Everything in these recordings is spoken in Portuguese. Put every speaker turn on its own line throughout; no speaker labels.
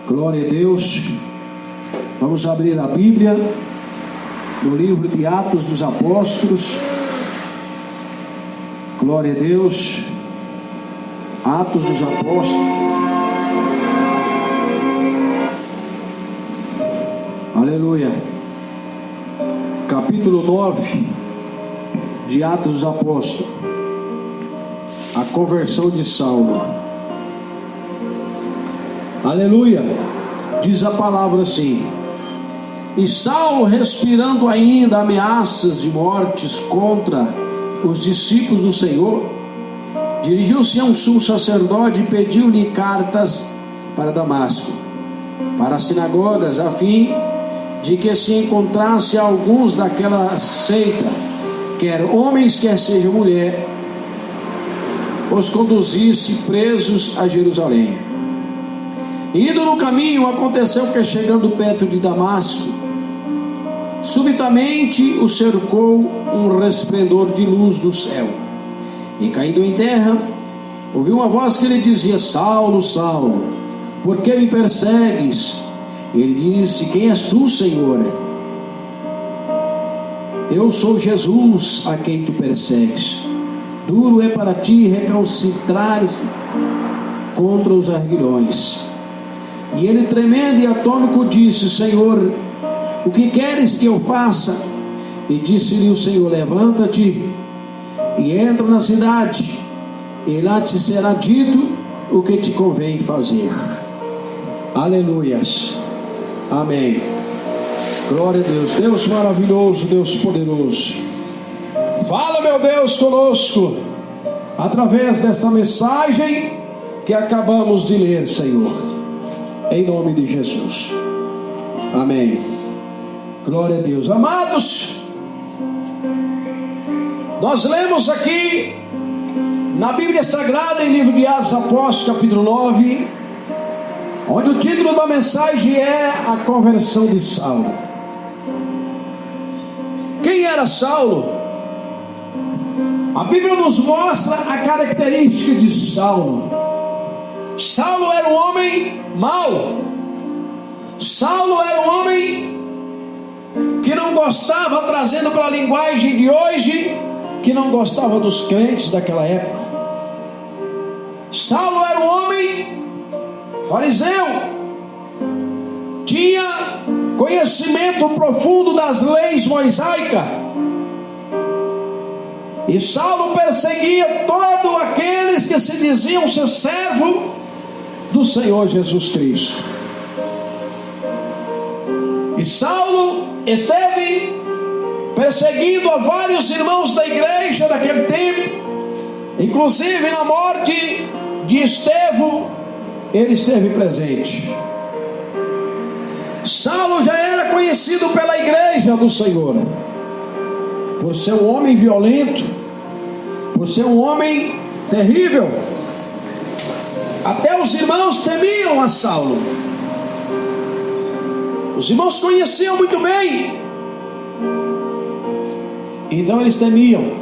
Glória a Deus. Vamos abrir a Bíblia no livro de Atos dos Apóstolos. Glória a Deus. Atos dos Apóstolos. Aleluia. Capítulo 9 de Atos dos Apóstolos. A conversão de Saulo. Aleluia. Diz a palavra assim: e Saulo, respirando ainda ameaças de mortes contra os discípulos do Senhor, dirigiu-se a um sumo sacerdote e pediu-lhe cartas para Damasco, para as sinagogas, a fim de que se encontrasse alguns daquela seita, quer homens, quer seja mulher, os conduzisse presos a Jerusalém. Indo no caminho, aconteceu que, chegando perto de Damasco, subitamente o cercou um resplendor de luz do céu, e caindo em terra, ouviu uma voz que lhe dizia: Saulo, Saulo, por que me persegues? Ele disse: quem és tu, Senhor? Eu sou Jesus, a quem tu persegues. Duro é para ti recalcitrar-se contra os arguilhões. E ele, tremendo e atônito, disse: Senhor, o que queres que eu faça? E disse-lhe o Senhor: levanta-te e entra na cidade, e lá te será dito o que te convém fazer. Aleluias. Amém. Glória a Deus. Deus maravilhoso, Deus poderoso, fala, meu Deus, conosco através desta mensagem que acabamos de ler, Senhor, em nome de Jesus. Amém. Glória a Deus. Amados, nós lemos aqui na Bíblia Sagrada, em livro de Atos Apóstolos, capítulo 9, onde o título da mensagem é a conversão de Saulo. Quem era Saulo? A Bíblia nos mostra a característica de Saulo. Saulo era um homem mau. Saulo era um homem que não gostava, trazendo para a linguagem de hoje, que não gostava dos crentes daquela época. Saulo era um homem fariseu, tinha conhecimento profundo das leis mosaicas, e Saulo perseguia todos aqueles que se diziam ser servo do Senhor Jesus Cristo. E Saulo esteve perseguindo a vários irmãos da igreja daquele tempo, inclusive na morte de Estevão ele esteve presente. Saulo já era conhecido pela igreja do Senhor por ser um homem violento, por ser um homem terrível. Até os irmãos temiam a Saulo. Os irmãos conheciam muito bem, então eles temiam.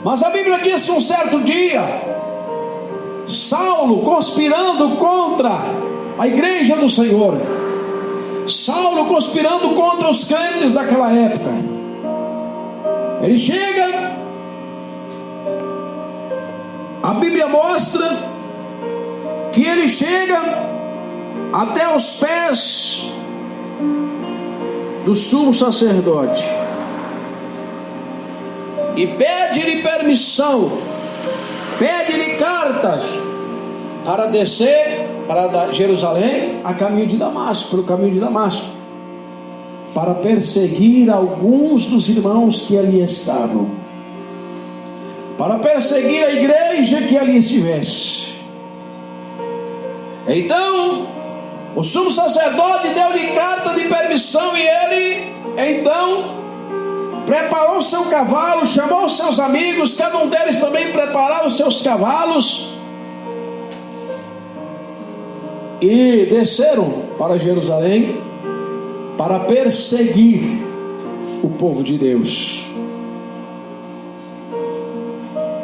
Mas a Bíblia diz que um certo dia, Saulo, conspirando contra a igreja do Senhor, Saulo conspirando contra os crentes daquela época, ele chega, a Bíblia mostra que ele chega até os pés do sumo sacerdote e pede-lhe permissão, pede-lhe cartas para descer para Jerusalém a caminho de Damasco, pelo caminho de Damasco, para perseguir alguns dos irmãos que ali estavam, para perseguir a igreja que ali estivesse. Então o sumo sacerdote deu-lhe carta de permissão, e ele então preparou seu cavalo, chamou seus amigos, cada um deles também preparou os seus cavalos, e desceram para Jerusalém para perseguir o povo de Deus.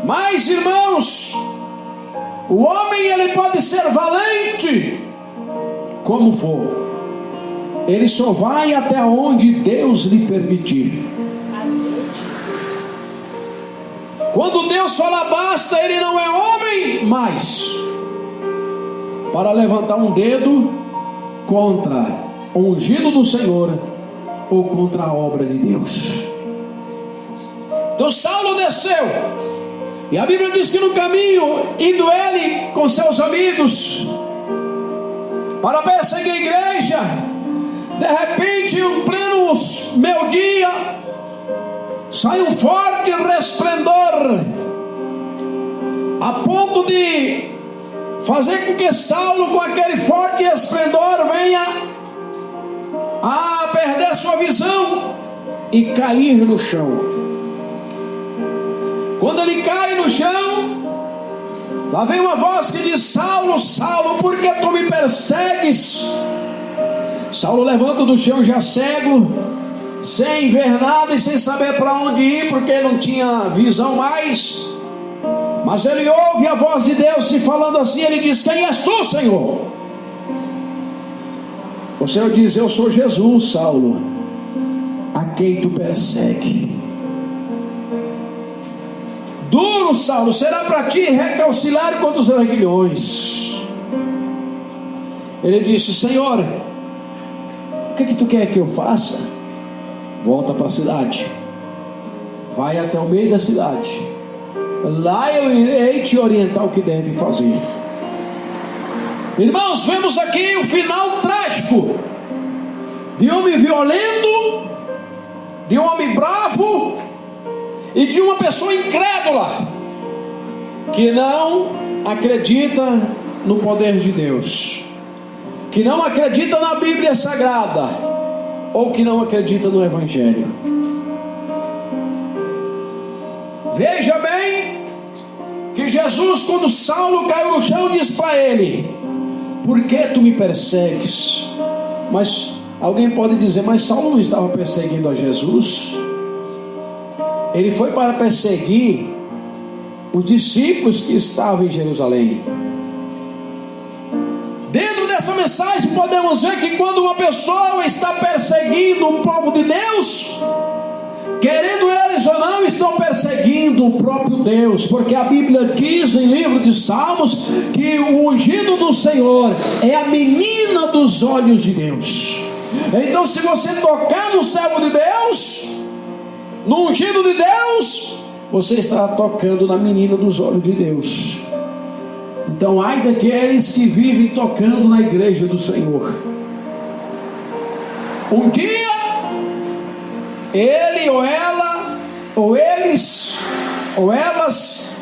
Mas, irmãos, o homem ele pode ser valente, como for, ele só vai até onde Deus lhe permitir. Quando Deus fala basta, ele não é homem mais para levantar um dedo contra o ungido do Senhor ou contra a obra de Deus. Então Saulo desceu, e a Bíblia diz que no caminho, indo ele com seus amigos para perseguir a igreja, de repente, em pleno meio-dia, sai um forte resplendor, a ponto de fazer com que Saulo, com aquele forte esplendor, venha a perder sua visão e cair no chão. Quando ele cai no chão, lá vem uma voz que diz: Saulo, Saulo, por que tu me persegues? Saulo levanta do chão já cego, sem ver nada e sem saber para onde ir, porque ele não tinha visão mais. Mas ele ouve a voz de Deus se falando assim. Ele diz: quem és tu, Senhor? O Senhor diz: eu sou Jesus, Saulo, a quem tu persegue. Duro, Saulo, será para ti recalcilar contra os aguilhões. Ele disse: Senhor, o que tu quer que eu faça? Volta para a cidade, vai até o meio da cidade, lá eu irei te orientar o que deve fazer. Irmãos, vemos aqui o final trágico de um homem violento, de um homem bravo e de uma pessoa incrédula que não acredita no poder de Deus, que não acredita na Bíblia Sagrada, ou que não acredita no Evangelho. Veja bem que Jesus, quando Saulo caiu no chão, disse para ele: por que tu me persegues? Mas alguém pode dizer: mas Saulo não estava perseguindo a Jesus? Ele foi para perseguir os discípulos que estavam em Jerusalém. Dentro dessa mensagem podemos ver que quando uma pessoa está perseguindo o povo de Deus, querendo eles ou não, estão perseguindo o próprio Deus, porque a Bíblia diz em livro de Salmos que o ungido do Senhor é a menina dos olhos de Deus. Então, se você tocar no servo de Deus, no ungido de Deus, você está tocando na menina dos olhos de Deus. Então, ai daqueles que vivem tocando na igreja do Senhor. Um dia, ele ou ela, ou eles, ou elas,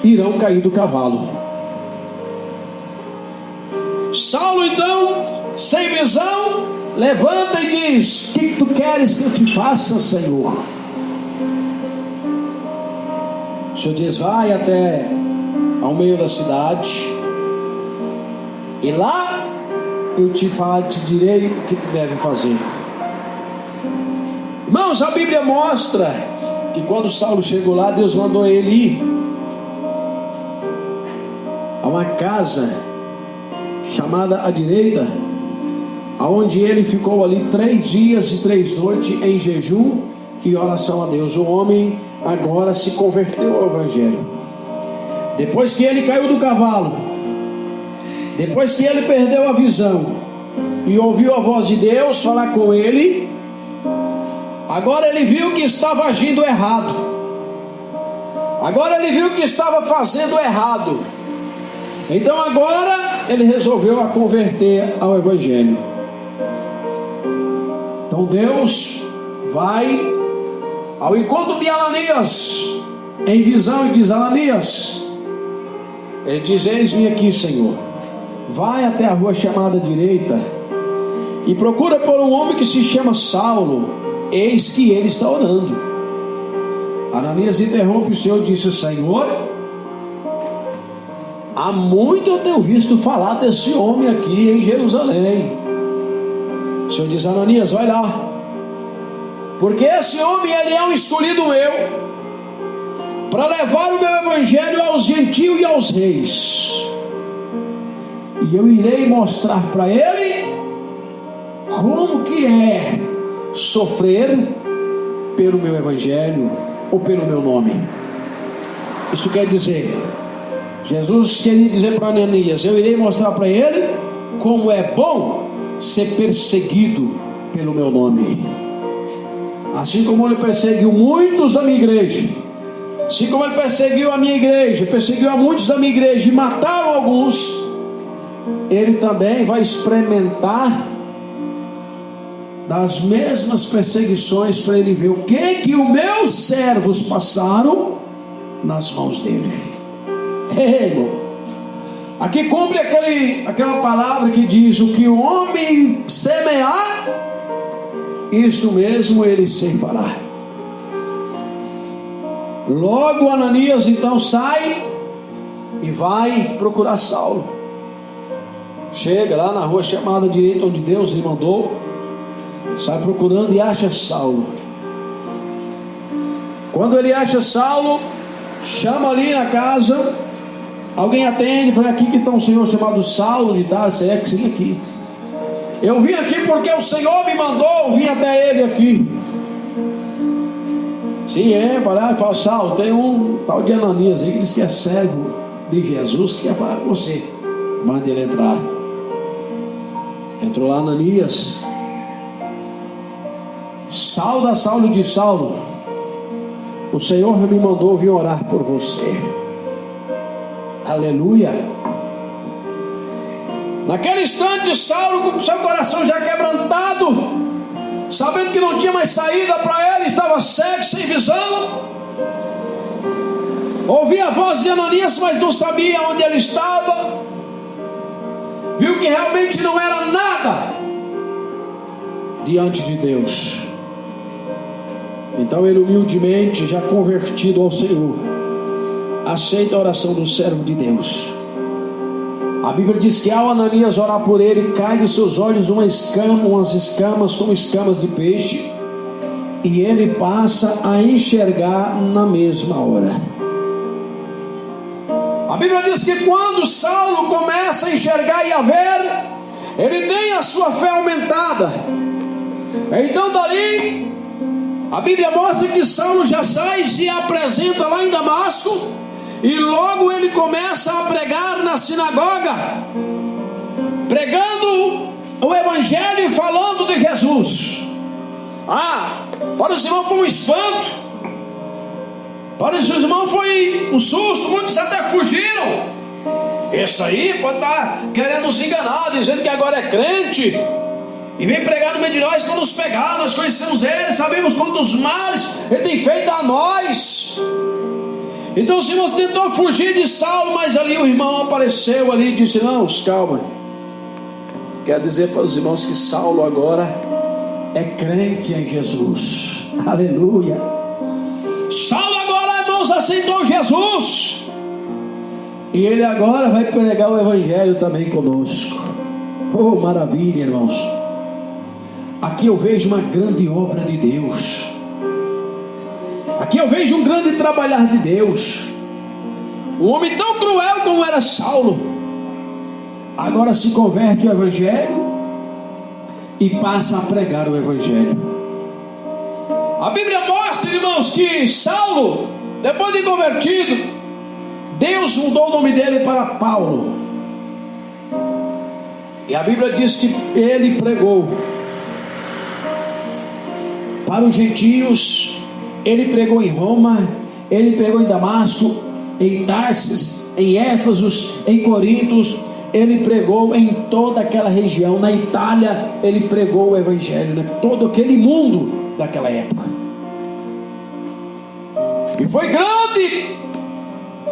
irão cair do cavalo. Saulo, então, sem visão, levanta e diz: o que tu queres que eu te faça, Senhor? O Senhor diz: vai até ao meio da cidade, e lá eu te direi o que tu deve fazer. Irmãos, a Bíblia mostra que quando Saulo chegou lá, Deus mandou ele ir a uma casa chamada à direita, aonde ele ficou ali 3 dias e 3 noites em jejum e oração a Deus. O homem agora se converteu ao Evangelho. Depois que ele caiu do cavalo, depois que ele perdeu a visão e ouviu a voz de Deus falar com ele, agora ele viu que estava agindo errado. Agora ele viu que estava fazendo errado. Então agora ele resolveu a converter ao Evangelho. Então Deus vai ao encontro de Ananias em visão e diz: Ananias, ele diz: eis-me aqui, Senhor. Vai até a rua chamada direita e procura por um homem que se chama Saulo, eis que ele está orando. Ananias interrompe o Senhor e disse: Senhor, há muito eu tenho visto falar desse homem aqui em Jerusalém. O Senhor diz: Ananias, vai lá, porque esse homem, ele é um escolhido meu, para levar o meu evangelho aos gentios e aos reis, e eu irei mostrar para ele como que é sofrer pelo meu evangelho ou pelo meu nome. Isso quer dizer, Jesus queria dizer para Ananias: eu irei mostrar para ele como é bom ser perseguido pelo meu nome. Assim como ele perseguiu muitos da minha igreja, assim como ele perseguiu a minha igreja, perseguiu a muitos da minha igreja e mataram alguns, ele também vai experimentar das mesmas perseguições, para ele ver o que os meus servos passaram nas mãos dele. Ei, aqui cumpre aquela palavra que diz: o que o homem semear, isto mesmo ele ceifará. Logo Ananias então sai e vai procurar Saulo. Chega lá na rua chamada direita, onde Deus lhe mandou, sai procurando e acha Saulo. Quando ele acha Saulo, chama ali na casa, alguém atende, fala: aqui que está um senhor chamado Saulo de Tarso. É que sim, aqui. Eu vim aqui porque o Senhor me mandou, eu vim até ele aqui. Sim, fala: Saulo, tem um tal de Ananias aí que diz que é servo de Jesus, que quer falar com você. Manda ele entrar. Entrou lá Ananias. Saulo de Saulo, o Senhor me mandou vir orar por você. Aleluia. Naquele instante, Saulo, com seu coração já quebrantado, sabendo que não tinha mais saída para ele, estava cego, sem visão, ouvia a voz de Ananias, mas não sabia onde ele estava. Viu que realmente não era nada diante de Deus. Então ele humildemente, já convertido ao Senhor, aceita a oração do servo de Deus. A Bíblia diz que ao Ananias orar por ele, cai de seus olhos umas escamas como escamas de peixe, e ele passa a enxergar na mesma hora. A Bíblia diz que quando Saulo começa a enxergar e a ver, ele tem a sua fé aumentada. Então dali, a Bíblia mostra que Saulo já sai e se apresenta lá em Damasco, e logo ele começa a pregar na sinagoga, pregando o evangelho e falando de Jesus. Para os irmãos foi um espanto, para os irmãos foi um susto, muitos até fugiram. Esse aí pode estar querendo nos enganar, dizendo que agora é crente, e vem pregar no meio de nós para nos pegar. Nós conhecemos ele, sabemos quantos males ele tem feito a nós. Então os irmãos tentou fugir de Saulo, mas ali o irmão apareceu ali e disse: não, calma. Quer dizer para os irmãos que Saulo agora é crente em Jesus. Aleluia. Saulo agora, irmãos, aceitou Jesus, e ele agora vai pregar o evangelho também conosco. Oh, maravilha, irmãos. Aqui eu vejo uma grande obra de Deus. Aqui eu vejo um grande trabalhar de Deus. Um homem tão cruel como era Saulo, agora se converte ao evangelho e passa a pregar o evangelho. A Bíblia mostra, irmãos, que Saulo, depois de convertido, Deus mudou o nome dele para Paulo. E a Bíblia diz que ele pregou para os gentios. Ele pregou em Roma, ele pregou em Damasco, em Tarsis, em Éfeso, em Corinto. Ele pregou em toda aquela região. Na Itália ele pregou o evangelho, né? Todo aquele mundo daquela época. E foi grande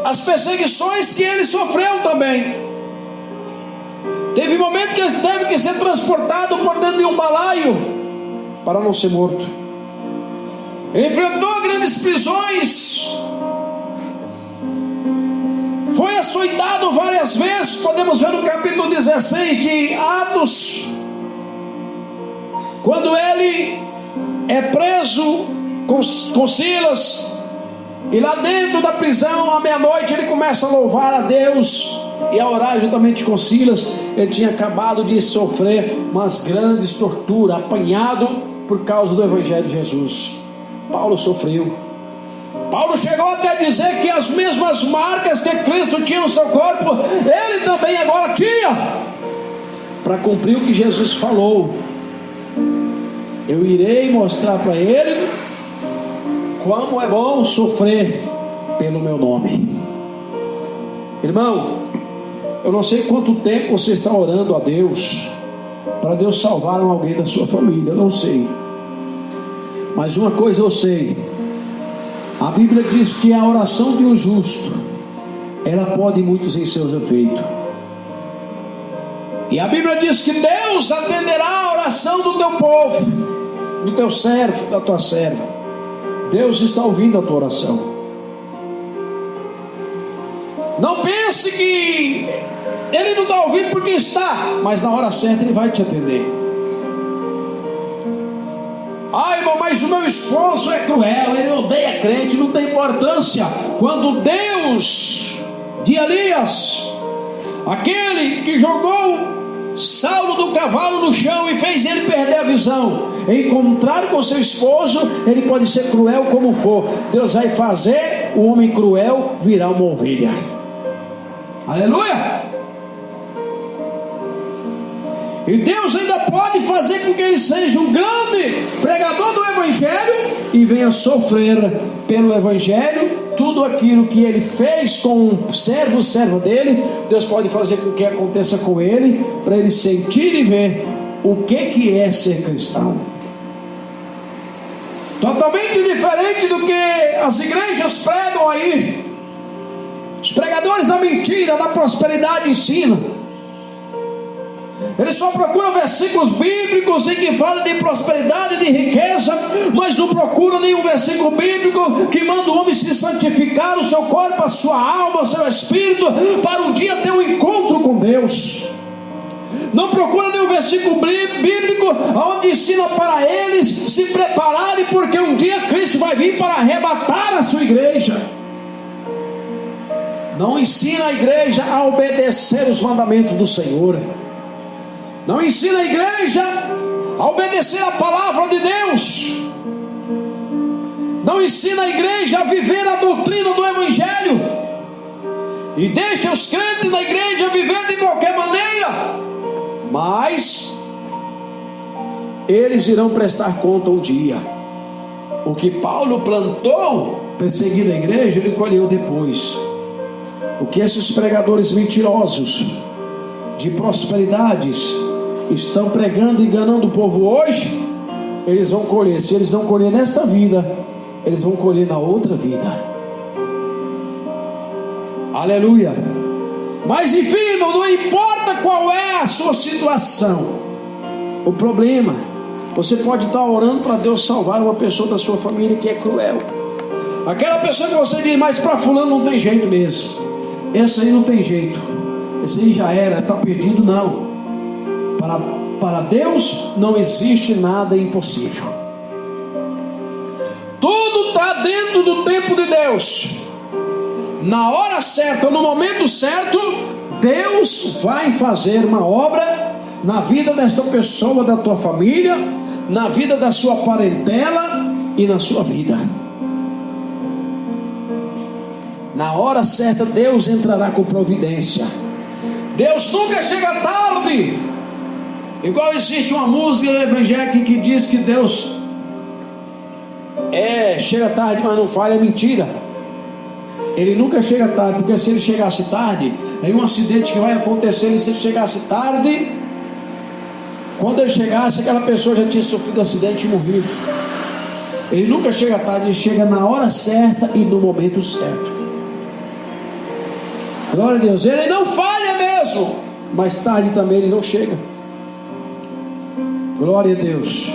as perseguições que ele sofreu também. Teve momento que ele teve que ser transportado por dentro de um balaio para não ser morto. Enfrentou grandes prisões, foi açoitado várias vezes. Podemos ver no capítulo 16 de Atos, quando ele é preso com Silas, e lá dentro da prisão, à meia-noite, ele começa a louvar a Deus, e a orar juntamente com Silas. Ele tinha acabado de sofrer umas grandes torturas, apanhado por causa do Evangelho de Jesus. Paulo sofreu. Paulo chegou até a dizer que as mesmas marcas que Cristo tinha no seu corpo, ele também agora tinha, para cumprir o que Jesus falou: eu irei mostrar para ele como é bom sofrer pelo meu nome. Irmão, eu não sei quanto tempo você está orando a Deus para Deus salvar alguém da sua família, eu não sei, mas uma coisa eu sei: a Bíblia diz que a oração de um justo, ela pode muitos em seus efeitos. E a Bíblia diz que Deus atenderá a oração do teu povo, do teu servo, da tua serva. Deus está ouvindo a tua oração. Não pense que Ele não está ouvindo porque está, mas na hora certa Ele vai te atender. Ai, irmão, mas o meu esposo é cruel, ele odeia crente. Não tem importância. Quando Deus de Elias, aquele que jogou Saulo do cavalo no chão e fez ele perder a visão, em contrário com seu esposo, ele pode ser cruel como for, Deus vai fazer o homem cruel virar uma ovelha. Aleluia! E Deus ainda pode fazer com que ele seja um grande pregador do Evangelho e venha sofrer pelo Evangelho. Tudo aquilo que ele fez com um servo dele, Deus pode fazer com que aconteça com ele, para ele sentir e ver o que é ser cristão. Totalmente diferente do que as igrejas pregam aí. Os pregadores da mentira, da prosperidade ensinam. Eles só procuram versículos bíblicos em que falam de prosperidade, de riqueza, mas não procuram nenhum versículo bíblico que manda o homem se santificar, o seu corpo, a sua alma, o seu espírito, para um dia ter um encontro com Deus. Não procura nenhum versículo bíblico onde ensina para eles se prepararem, porque um dia Cristo vai vir para arrebatar a sua igreja. Não ensina a igreja a obedecer os mandamentos do Senhor. Não ensina a igreja a obedecer a palavra de Deus. Não ensina a igreja a viver a doutrina do Evangelho. E deixa os crentes da igreja viver de qualquer maneira. Mas eles irão prestar conta um dia. O que Paulo plantou perseguindo a igreja, ele colheu depois. O que esses pregadores mentirosos de prosperidades estão pregando, enganando o povo hoje, eles vão colher. Se eles não colher nesta vida, eles vão colher na outra vida. Aleluia. Mas enfim, irmão, não importa qual é a sua situação, o problema, você pode estar orando para Deus salvar uma pessoa da sua família que é cruel. Aquela pessoa que você diz: mas para fulano não tem jeito mesmo, esse aí não tem jeito, esse aí já era, está perdido. Não. Para Deus não existe nada impossível. Tudo está dentro do tempo de Deus. Na hora certa, no momento certo, Deus vai fazer uma obra na vida desta pessoa, da tua família, na vida da sua parentela e na sua vida. Na hora certa, Deus entrará com providência. Deus nunca chega tarde. Igual existe uma música evangélica que diz que Deus chega tarde, mas não falha, é mentira. Ele nunca chega tarde, porque se ele chegasse tarde, aí um acidente que vai acontecer, se ele chegasse tarde, quando ele chegasse, aquela pessoa já tinha sofrido acidente e morrido. Ele nunca chega tarde, ele chega na hora certa e no momento certo. Glória a Deus. Ele não falha mesmo, mas tarde também ele não chega. Glória a Deus.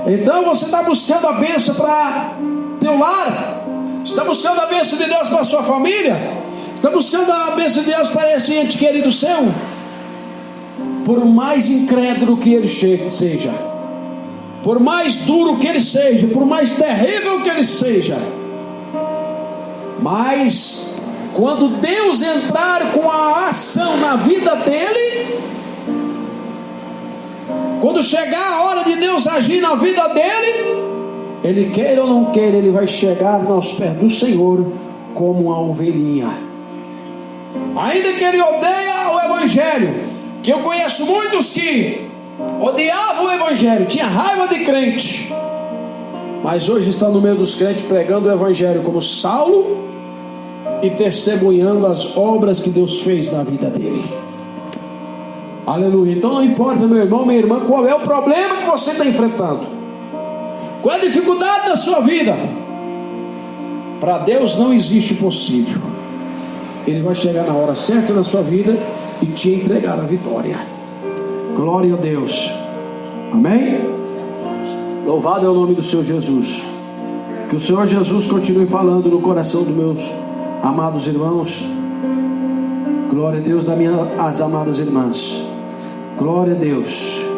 Então você está buscando a bênção para teu lar, está buscando a bênção de Deus para a sua família, está buscando a bênção de Deus para esse ente querido seu. Por mais incrédulo que ele seja, por mais duro que ele seja, por mais terrível que ele seja, mas Quando Deus entrar com a ação na vida dele, quando chegar a hora de Deus agir na vida dele, ele queira ou não queira, ele vai chegar aos pés do Senhor como uma ovelhinha. Ainda que ele odeia o Evangelho, que eu conheço muitos que odiavam o Evangelho, tinha raiva de crente, mas hoje está no meio dos crentes pregando o Evangelho como Saulo e testemunhando as obras que Deus fez na vida dele. Aleluia. Então não importa, meu irmão, minha irmã, qual é o problema que você está enfrentando, qual é a dificuldade da sua vida, para Deus não existe impossível. Ele vai chegar na hora certa da sua vida e te entregar a vitória. Glória a Deus. Amém? Louvado é o nome do Senhor Jesus. Que o Senhor Jesus continue falando no coração dos meus amados irmãos. Glória a Deus das minhas amadas irmãs. Glória a Deus.